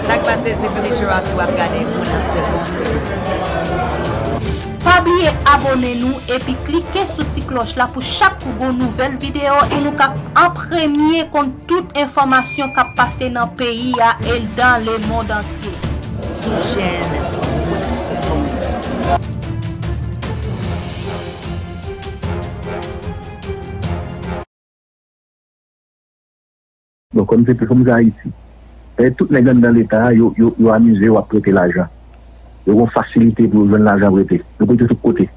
Ça qui passe, c'est Félix Chirac qui va regarder pour Pas oublier abonnez-nous et puis cliquez sur la cloche là pour chaque nouvelle vidéo et nous en premier contre toute information qui passe dans le pays et dans le monde entier. Sous chaîne. Donc, comme c'est comme ça ici. Et toutes les gens dans l'État, ils ont amusé à prêter l'argent. Ils ont facilité pour jouer l'argent prêté. Ils ont de tous côtés.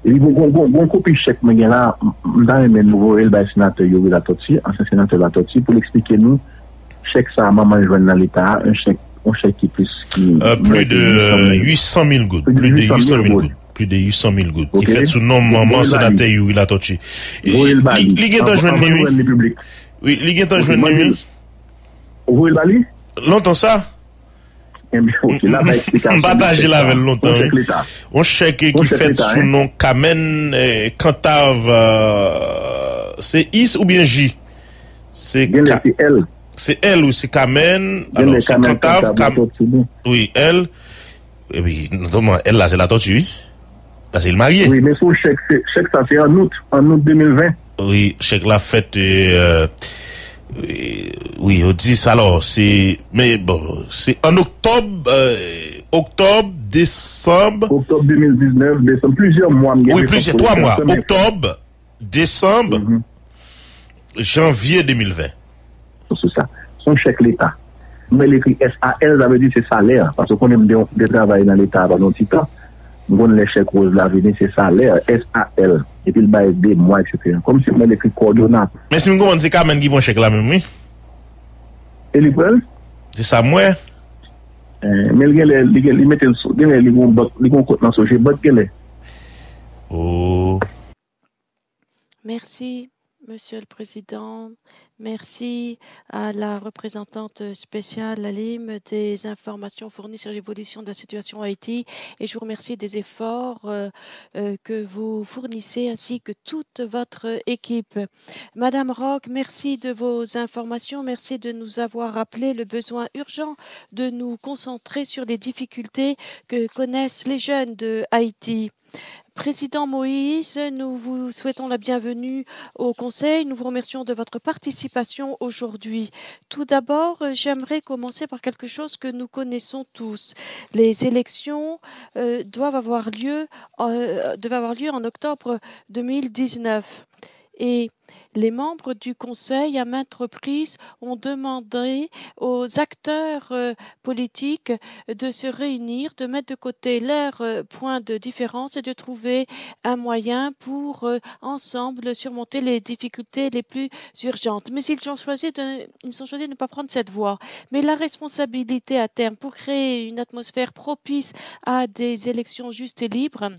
Et ils ont copie chèque, mais là, dans le nouveau sénateur Yuri Latotsi, ancien sénateur Latotsi, pour l'expliquer nous, chèque ça, maman joue dans l'État, un chèque qui plus. Plus de 800 000 gouttes. Plus de 800 000 gouttes. Plus de 800 000 gouttes. Qui fait sous nom maman sénateur Yuri Latotsi. Ligue est jeune nuit. Oui, Ligue est jeune nuit. Vous le bali? Longtemps ça? Bataille là avec longtemps. On chèque qui fait sous nom Kamen Cantave. C'est Is ou bien J? C'est L. C'est L ou c'est Kamen. Alors c'est Cantave. Oui, L. Et puis, notamment, elle là, c'est la tortue. Là, c'est le marié. Oui, mais son chèque ça c'est en août 2020. Oui, chèque la fête. Oui, on dit ça alors, c'est, mais bon, c'est en octobre, décembre. Octobre 2019, décembre, plusieurs mois. Oui, 3 mois. Octobre, décembre, janvier 2020. C'est ça. Son chèque l'État. Mais l'écrit SAL, ça veut dire c'est salaire. Parce qu'on aime de travailler dans l'État pendant un petit temps. On les chèques roses, la venue, c'est salaire, SAL. Et puis le bail des mois, etc. Comme si on l'écrit coordonnate. Mais si on c'est quand même qui vont chèque là même, oui. Et l'école? C'est ça, moi. Mais il met le compte dans ce jeu, oh. Merci, Monsieur le Président. Merci à la représentante spéciale Alim des informations fournies sur l'évolution de la situation à Haïti et je vous remercie des efforts que vous fournissez ainsi que toute votre équipe. Madame Rock, merci de vos informations, merci de nous avoir rappelé le besoin urgent de nous concentrer sur les difficultés que connaissent les jeunes de Haïti. Président Moïse, nous vous souhaitons la bienvenue au Conseil. Nous vous remercions de votre participation aujourd'hui. Tout d'abord, j'aimerais commencer par quelque chose que nous connaissons tous. Les élections doivent avoir lieu en octobre 2019. Et les membres du Conseil, à maintes reprises, ont demandé aux acteurs politiques de se réunir, de mettre de côté leurs points de différence et de trouver un moyen pour ensemble surmonter les difficultés les plus urgentes. Mais ils ont choisi de ne pas prendre cette voie. Mais la responsabilité à terme pour créer une atmosphère propice à des élections justes et libres,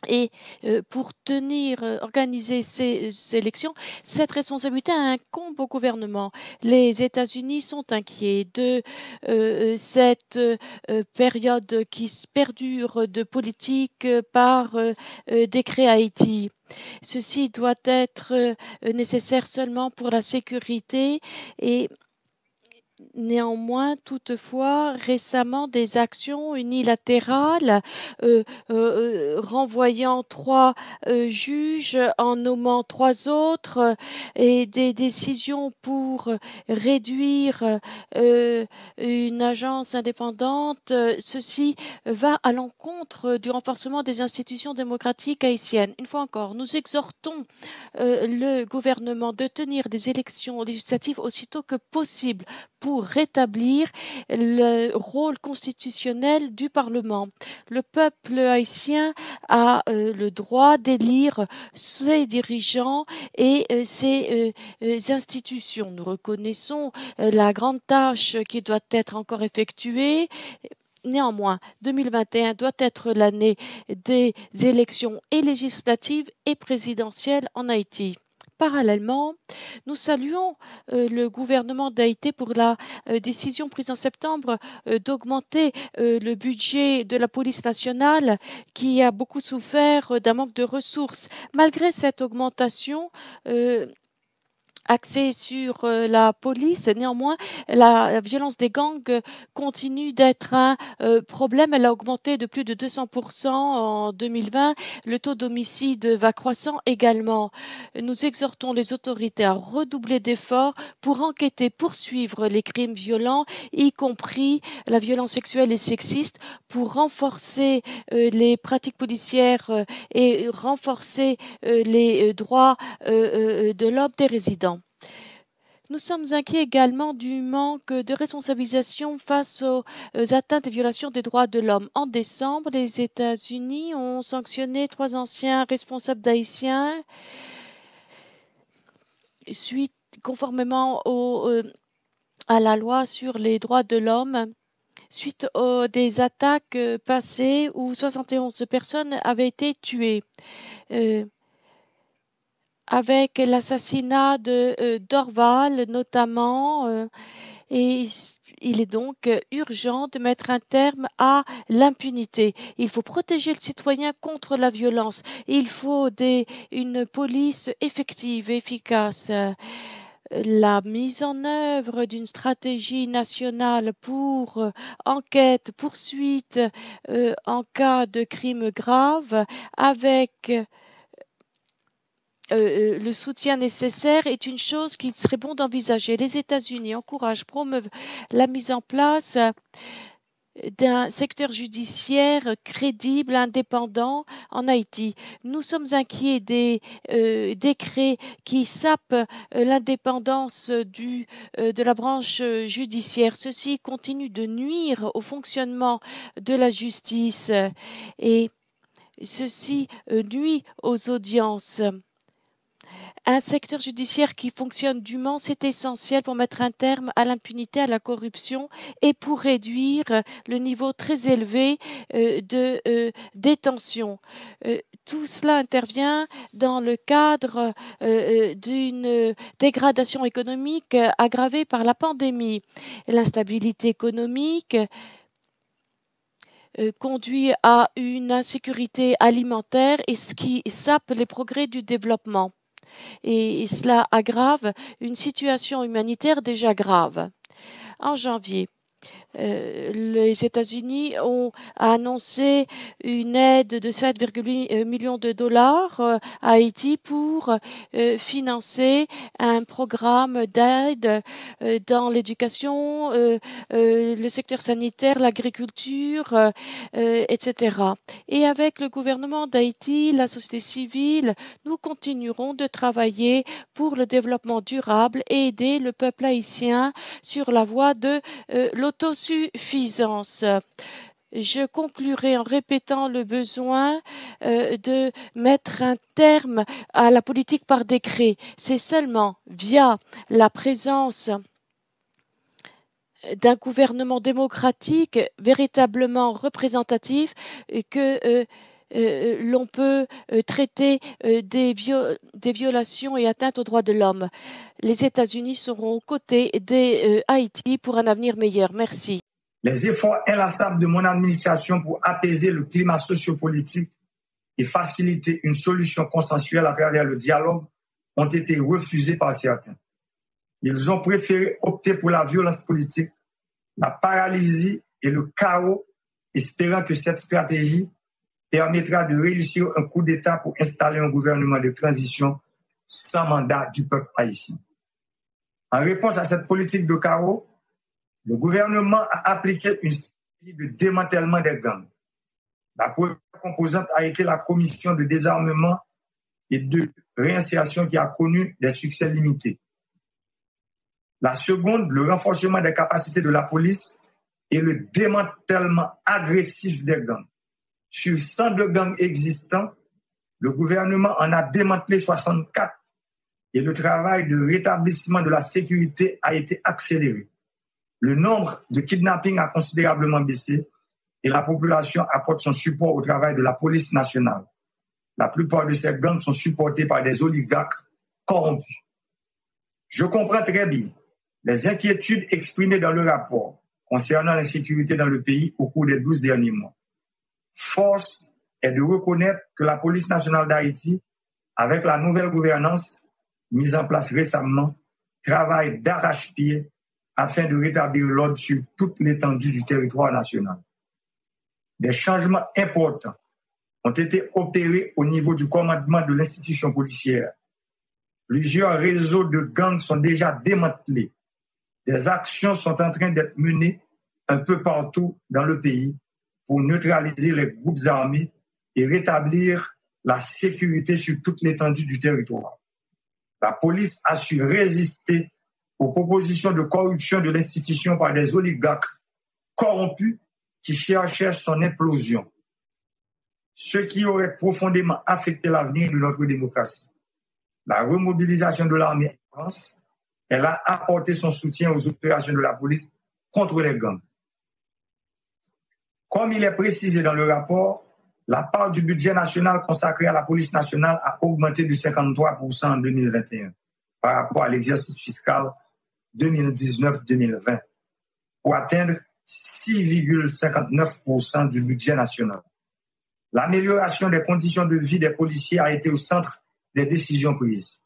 et pour organiser ces élections, cette responsabilité incombe au gouvernement. Les États-Unis sont inquiets de cette période qui perdure de politique par décret Haïti. Ceci doit être nécessaire seulement pour la sécurité et néanmoins, toutefois, récemment, des actions unilatérales renvoyant 3 juges en nommant 3 autres et des décisions pour réduire une agence indépendante, ceci va à l'encontre du renforcement des institutions démocratiques haïtiennes. Une fois encore, nous exhortons le gouvernement de tenir des élections législatives aussitôt que possible pour rétablir le rôle constitutionnel du Parlement. Le peuple haïtien a le droit d'élire ses dirigeants et ses institutions. Nous reconnaissons la grande tâche qui doit être encore effectuée. Néanmoins, 2021 doit être l'année des élections et législatives et présidentielles en Haïti. Parallèlement, nous saluons le gouvernement d'Haïti pour la décision prise en septembre d'augmenter le budget de la police nationale qui a beaucoup souffert d'un manque de ressources. Malgré cette augmentation, axé sur la police. Néanmoins, la violence des gangs continue d'être un problème. Elle a augmenté de plus de 200% en 2020. Le taux d'homicide va croissant également. Nous exhortons les autorités à redoubler d'efforts pour enquêter, poursuivre les crimes violents, y compris la violence sexuelle et sexiste, pour renforcer les pratiques policières et renforcer les droits de l'homme des résidents. Nous sommes inquiets également du manque de responsabilisation face aux atteintes et violations des droits de l'homme. En décembre, les États-Unis ont sanctionné 3 anciens responsables haïtiens conformément à la loi sur les droits de l'homme, suite aux des attaques passées où 71 personnes avaient été tuées. Avec l'assassinat de Dorval notamment, et il est donc urgent de mettre un terme à l'impunité. Il faut protéger le citoyen contre la violence. Il faut une police effective, efficace. La mise en œuvre d'une stratégie nationale pour enquête, poursuite en cas de crimes graves avec le soutien nécessaire est une chose qu'il serait bon d'envisager. Les États-Unis promeuvent la mise en place d'un secteur judiciaire crédible, indépendant en Haïti. Nous sommes inquiets des décrets qui sapent l'indépendance de la branche judiciaire. Ceci continue de nuire au fonctionnement de la justice et ceci nuit aux audiences. Un secteur judiciaire qui fonctionne dûment, c'est essentiel pour mettre un terme à l'impunité, à la corruption et pour réduire le niveau très élevé de détention. Tout cela intervient dans le cadre d'une dégradation économique aggravée par la pandémie. L'instabilité économique conduit à une insécurité alimentaire et ce qui sape les progrès du développement. Et cela aggrave une situation humanitaire déjà grave. En janvier, les États-Unis ont annoncé une aide de 7,8 millions de dollars à Haïti pour financer un programme d'aide dans l'éducation, le secteur sanitaire, l'agriculture, etc. Et avec le gouvernement d'Haïti, la société civile, nous continuerons de travailler pour le développement durable et aider le peuple haïtien sur la voie de l'autosuffisance. Je conclurai en répétant le besoin de mettre un terme à la politique par décret. C'est seulement via la présence d'un gouvernement démocratique véritablement représentatif que l'on peut traiter des violations et atteintes aux droits de l'homme. Les États-Unis seront aux côtés d'Haïti pour un avenir meilleur. Merci. Les efforts inlassables de mon administration pour apaiser le climat sociopolitique et faciliter une solution consensuelle à travers le dialogue ont été refusés par certains. Ils ont préféré opter pour la violence politique, la paralysie et le chaos, espérant que cette stratégie permettra de réussir un coup d'État pour installer un gouvernement de transition sans mandat du peuple haïtien. En réponse à cette politique de chaos, le gouvernement a appliqué une stratégie de démantèlement des gangs. La première composante a été la commission de désarmement et de réinsertion qui a connu des succès limités. La seconde, le renforcement des capacités de la police et le démantèlement agressif des gangs. Sur 102 gangs existants, le gouvernement en a démantelé 64 et le travail de rétablissement de la sécurité a été accéléré. Le nombre de kidnappings a considérablement baissé et la population apporte son support au travail de la police nationale. La plupart de ces gangs sont supportés par des oligarques corrompus. Je comprends très bien les inquiétudes exprimées dans le rapport concernant l'insécurité dans le pays au cours des 12 derniers mois. Force est de reconnaître que la police nationale d'Haïti, avec la nouvelle gouvernance, mis en place récemment travaillent d'arrache-pied afin de rétablir l'ordre sur toute l'étendue du territoire national. Des changements importants ont été opérés au niveau du commandement de l'institution policière. Plusieurs réseaux de gangs sont déjà démantelés. Des actions sont en train d'être menées un peu partout dans le pays pour neutraliser les groupes armés et rétablir la sécurité sur toute l'étendue du territoire. La police a su résister aux propositions de corruption de l'institution par des oligarques corrompus qui cherchaient son implosion, ce qui aurait profondément affecté l'avenir de notre démocratie. La remobilisation de l'armée en France, elle a apporté son soutien aux opérations de la police contre les gangs. Comme il est précisé dans le rapport, la part du budget national consacré à la police nationale a augmenté de 53% en 2021 par rapport à l'exercice fiscal 2019-2020 pour atteindre 6,59% du budget national. L'amélioration des conditions de vie des policiers a été au centre des décisions prises.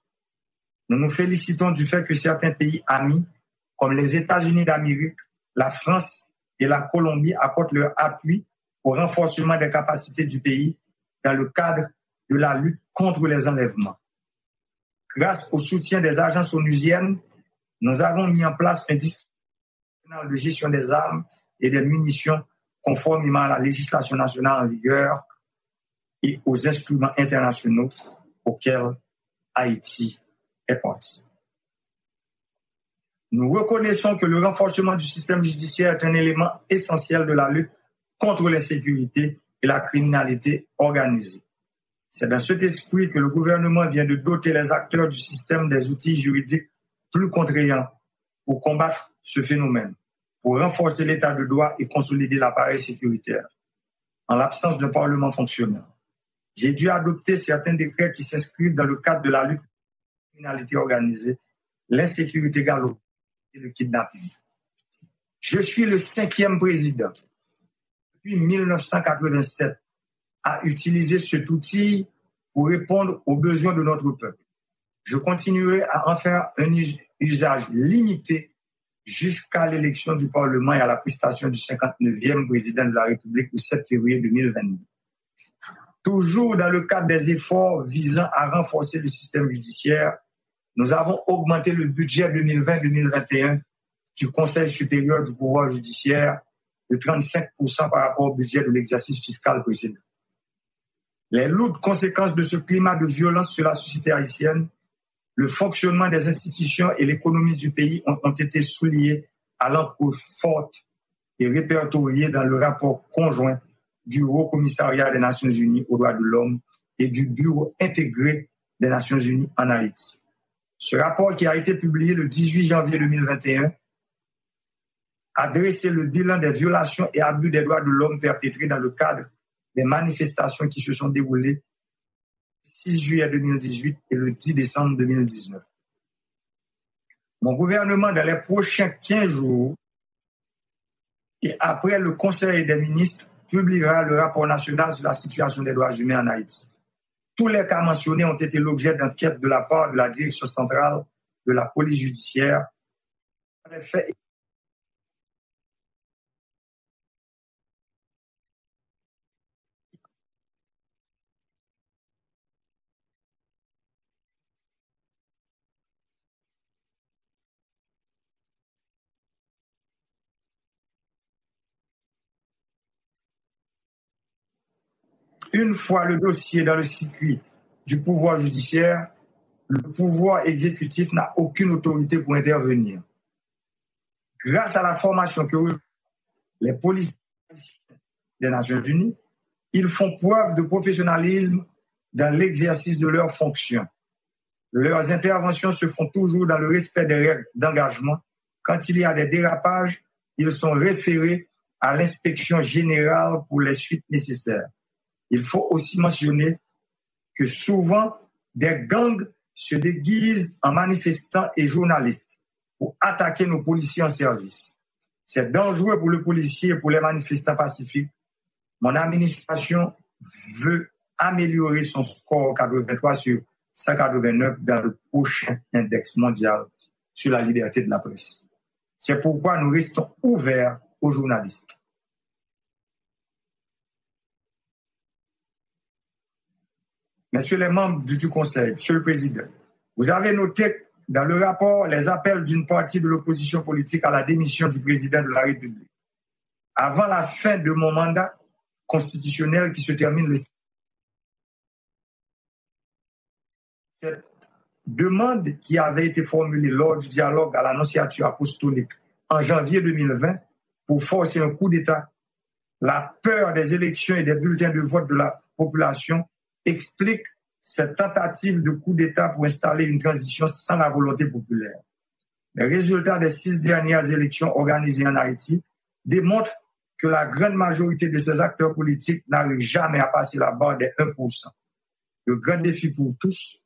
Nous nous félicitons du fait que certains pays amis, comme les États-Unis d'Amérique, la France et la Colombie, apportent leur appui au renforcement des capacités du pays dans le cadre de la lutte contre les enlèvements. Grâce au soutien des agences onusiennes, nous avons mis en place un dispositif de gestion des armes et des munitions conformément à la législation nationale en vigueur et aux instruments internationaux auxquels Haïti est partie. Nous reconnaissons que le renforcement du système judiciaire est un élément essentiel de la lutte contre l'insécurité et la criminalité organisée. C'est dans cet esprit que le gouvernement vient de doter les acteurs du système des outils juridiques plus contraignants pour combattre ce phénomène, pour renforcer l'état de droit et consolider l'appareil sécuritaire. En l'absence d'un parlement fonctionnel, j'ai dû adopter certains décrets qui s'inscrivent dans le cadre de la lutte contre la criminalité organisée, l'insécurité galopante et le kidnapping. Je suis le 5e président depuis 1987 à utiliser cet outil pour répondre aux besoins de notre peuple. Je continuerai à en faire un usage limité jusqu'à l'élection du Parlement et à la prestation du 59e président de la République le 7 février 2022. Toujours dans le cadre des efforts visant à renforcer le système judiciaire, nous avons augmenté le budget 2020-2021 du Conseil supérieur du pouvoir judiciaire de 35% par rapport au budget de l'exercice fiscal précédent. Les lourdes conséquences de ce climat de violence sur la société haïtienne, le fonctionnement des institutions et l'économie du pays ont été soulignés à l'encre forte et répertoriés dans le rapport conjoint du Haut Commissariat des Nations Unies aux droits de l'homme et du Bureau intégré des Nations Unies en Haïti. Ce rapport, qui a été publié le 18 janvier 2021, a dressé le bilan des violations et abus des droits de l'homme perpétrés dans le cadre des manifestations qui se sont déroulées le 6 juillet 2018 et le 10 décembre 2019. Mon gouvernement, dans les prochains 15 jours, et après le Conseil des ministres, publiera le rapport national sur la situation des droits humains en Haïti. Tous les cas mentionnés ont été l'objet d'enquêtes de la part de la Direction centrale de la police judiciaire. En effet, une fois le dossier dans le circuit du pouvoir judiciaire, le pouvoir exécutif n'a aucune autorité pour intervenir. Grâce à la formation que les policiers des Nations Unies, ils font preuve de professionnalisme dans l'exercice de leurs fonctions. Leurs interventions se font toujours dans le respect des règles d'engagement. Quand il y a des dérapages, ils sont référés à l'inspection générale pour les suites nécessaires. Il faut aussi mentionner que souvent, des gangs se déguisent en manifestants et journalistes pour attaquer nos policiers en service. C'est dangereux pour le policier et pour les manifestants pacifiques. Mon administration veut améliorer son score 83 sur 189 dans le prochain index mondial sur la liberté de la presse. C'est pourquoi nous restons ouverts aux journalistes. Messieurs les membres du Conseil, Monsieur le Président, vous avez noté dans le rapport les appels d'une partie de l'opposition politique à la démission du président de la République. Avant la fin de mon mandat constitutionnel qui se termine le 6. Cette demande qui avait été formulée lors du dialogue à l'annonciature apostolique en janvier 2020 pour forcer un coup d'État, la peur des élections et des bulletins de vote de la population explique cette tentative de coup d'État pour installer une transition sans la volonté populaire. Les résultats des 6 dernières élections organisées en Haïti démontrent que la grande majorité de ces acteurs politiques n'arrivent jamais à passer la barre des 1%. Le grand défi pour tous,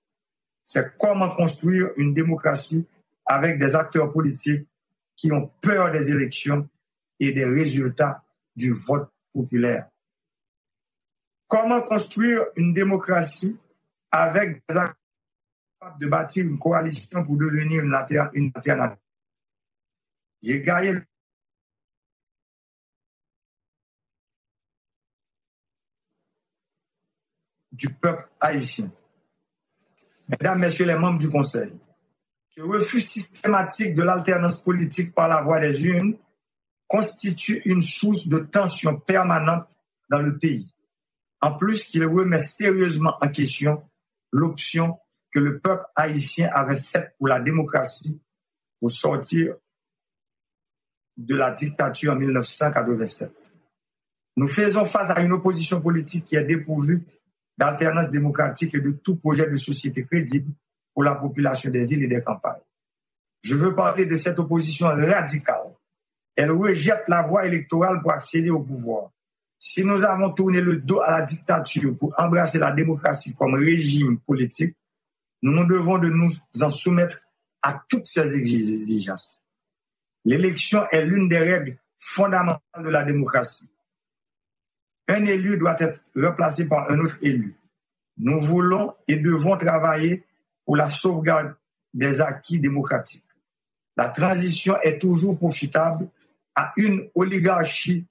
c'est comment construire une démocratie avec des acteurs politiques qui ont peur des élections et des résultats du vote populaire. Comment construire une démocratie avec des acteurs capables de bâtir une coalition pour devenir une alternative? J'ai gagné du peuple haïtien. Mesdames, Messieurs les membres du Conseil, ce refus systématique de l'alternance politique par la voie des urnes constitue une source de tension permanente dans le pays. En plus qu'il remet sérieusement en question l'option que le peuple haïtien avait faite pour la démocratie pour sortir de la dictature en 1987. Nous faisons face à une opposition politique qui est dépourvue d'alternance démocratique et de tout projet de société crédible pour la population des villes et des campagnes. Je veux parler de cette opposition radicale. Elle rejette la voie électorale pour accéder au pouvoir. Si nous avons tourné le dos à la dictature pour embrasser la démocratie comme régime politique, nous devons de nous en soumettre à toutes ces exigences. L'élection est l'une des règles fondamentales de la démocratie. Un élu doit être remplacé par un autre élu. Nous voulons et devons travailler pour la sauvegarde des acquis démocratiques. La transition est toujours profitable à une oligarchie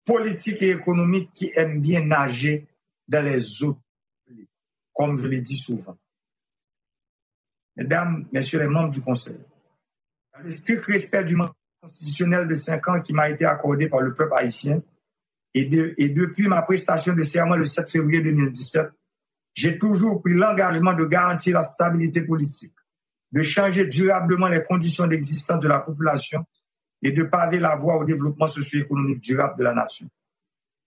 politique et économique qui aime bien nager dans les eaux, comme je l'ai dit souvent. Mesdames, Messieurs les membres du Conseil, dans le strict respect du mandat constitutionnel de 5 ans qui m'a été accordé par le peuple haïtien, et depuis ma prestation de serment le 7 février 2017, j'ai toujours pris l'engagement de garantir la stabilité politique, de changer durablement les conditions d'existence de la population et de paver la voie au développement socio-économique durable de la nation.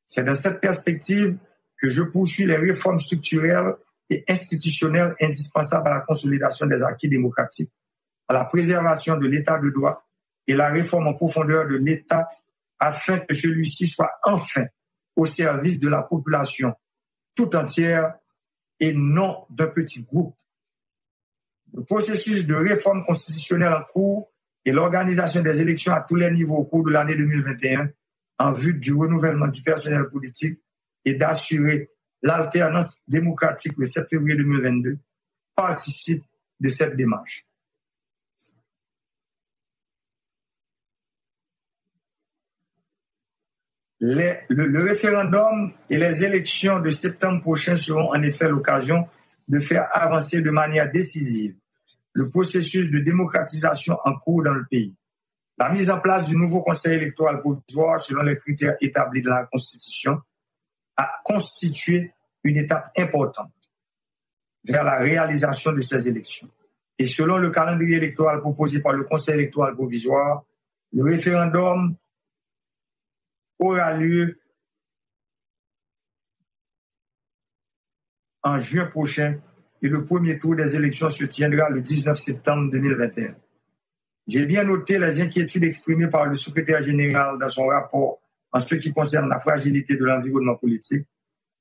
C'est dans cette perspective que je poursuis les réformes structurelles et institutionnelles indispensables à la consolidation des acquis démocratiques, à la préservation de l'état de droit et la réforme en profondeur de l'État afin que celui-ci soit enfin au service de la population tout entière et non d'un petit groupe. Le processus de réforme constitutionnelle en cours et l'organisation des élections à tous les niveaux au cours de l'année 2021 en vue du renouvellement du personnel politique et d'assurer l'alternance démocratique le 7 février 2022 participent de cette démarche. Le référendum et les élections de septembre prochain seront en effet l'occasion de faire avancer de manière décisive le processus de démocratisation en cours dans le pays. La mise en place du nouveau Conseil électoral provisoire selon les critères établis dans la Constitution a constitué une étape importante vers la réalisation de ces élections. Et selon le calendrier électoral proposé par le Conseil électoral provisoire, le référendum aura lieu en juin prochain et le premier tour des élections se tiendra le 19 septembre 2021. J'ai bien noté les inquiétudes exprimées par le secrétaire général dans son rapport en ce qui concerne la fragilité de l'environnement politique,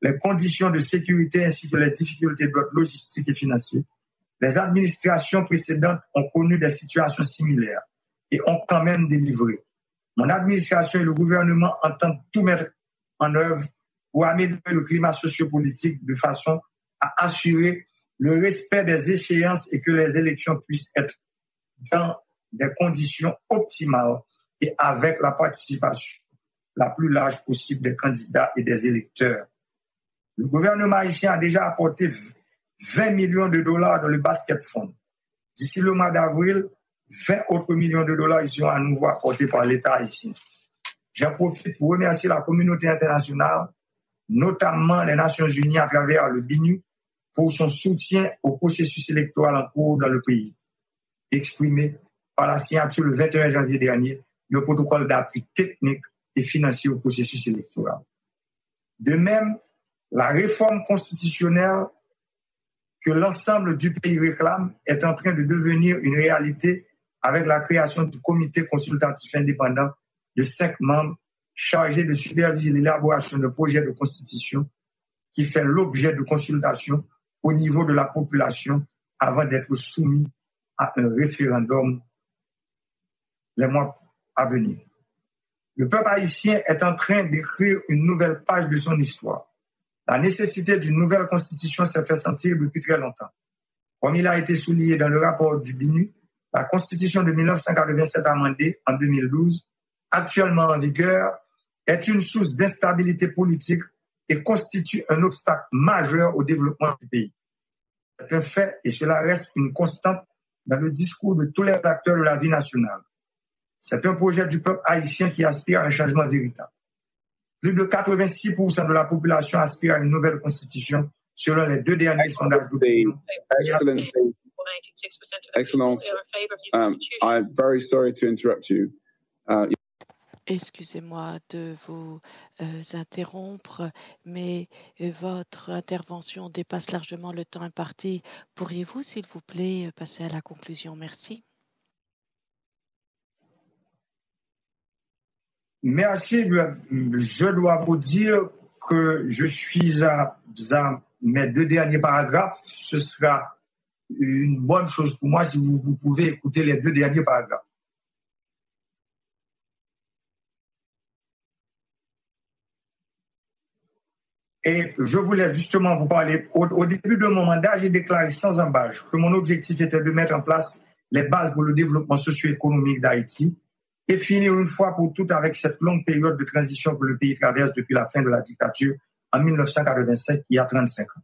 les conditions de sécurité ainsi que les difficultés d'ordre logistique et financier. Les administrations précédentes ont connu des situations similaires et ont quand même délivré. Mon administration et le gouvernement entendent tout mettre en œuvre pour améliorer le climat sociopolitique de façon à assurer le respect des échéances et que les élections puissent être dans des conditions optimales et avec la participation la plus large possible des candidats et des électeurs. Le gouvernement haïtien a déjà apporté 20 millions de dollars dans le basket fund. D'ici le mois d'avril, 20 autres millions de dollars seront à nouveau apportés par l'État haïtien. J'en profite pour remercier la communauté internationale, notamment les Nations Unies à travers le BINU, pour son soutien au processus électoral en cours dans le pays, exprimé par la signature le 21 janvier dernier du protocole d'appui technique et financier au processus électoral. De même, la réforme constitutionnelle que l'ensemble du pays réclame est en train de devenir une réalité avec la création du comité consultatif indépendant de 5 membres chargés de superviser l'élaboration de projets de constitution qui fait l'objet de consultation au niveau de la population avant d'être soumis à un référendum les mois à venir. Le peuple haïtien est en train d'écrire une nouvelle page de son histoire. La nécessité d'une nouvelle constitution s'est fait sentir depuis très longtemps. Comme il a été souligné dans le rapport du BINU, la constitution de 1987 amendée en 2012, actuellement en vigueur, est une source d'instabilité politique et constitue un obstacle majeur au développement du pays. C'est un fait et cela reste une constante dans le discours de tous les acteurs de la vie nationale. C'est un projet du peuple haïtien qui aspire à un changement véritable. Plus de 86% de la population aspire à une nouvelle constitution selon les 2 derniers sondages d'opinion. Excellence, I'm very sorry to interrupt you. Excusez-moi de vous interrompre, mais votre intervention dépasse largement le temps imparti. Pourriez-vous, s'il vous plaît, passer à la conclusion? Merci. Merci. Je dois vous dire que je suis à mes 2 derniers paragraphes. Ce sera une bonne chose pour moi si vous pouvez écouter les 2 derniers paragraphes. Et je voulais justement vous parler. Au début de mon mandat, j'ai déclaré sans embâche que mon objectif était de mettre en place les bases pour le développement socio-économique d'Haïti et finir une fois pour toutes avec cette longue période de transition que le pays traverse depuis la fin de la dictature en 1985, il y a 35 ans.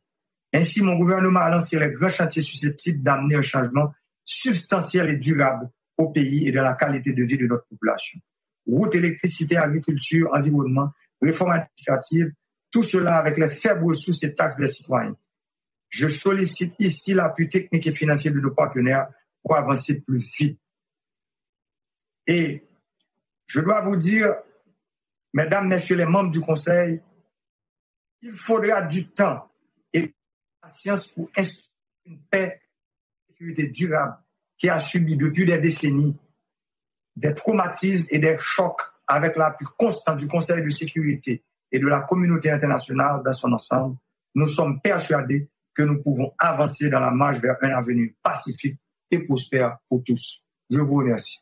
Ainsi, mon gouvernement a lancé les grands chantiers susceptibles d'amener un changement substantiel et durable au pays et dans la qualité de vie de notre population. Routes, électricité, agriculture, environnement, réforme administrative, tout cela avec les faibles ressources et taxes des citoyens. Je sollicite ici l'appui technique et financier de nos partenaires pour avancer plus vite. Et je dois vous dire, mesdames, messieurs les membres du Conseil, il faudra du temps et de la patience pour instaurer une paix et une sécurité durable qui a subi depuis des décennies des traumatismes et des chocs avec l'appui constant du Conseil de sécurité et de la communauté internationale dans son ensemble. Nous sommes persuadés que nous pouvons avancer dans la marche vers un avenir pacifique et prospère pour tous. Je vous remercie.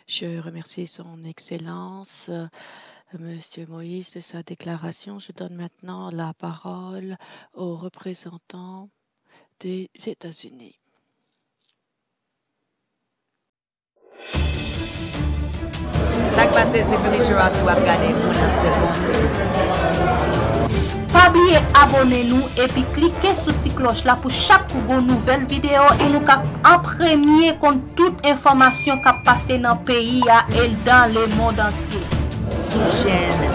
Je remercie son Excellence, Monsieur Moïse, de sa déclaration. Je donne maintenant la parole au représentant des États-Unis. Ça qui passe, c'est Felicia Rossi qui a gagné Pas oublier abonnez-nous et puis cliquez sur la cloche là pour chaque nouvelle vidéo et nous en premier contre toute information qui passe dans le pays et dans le monde entier. Sous chaîne.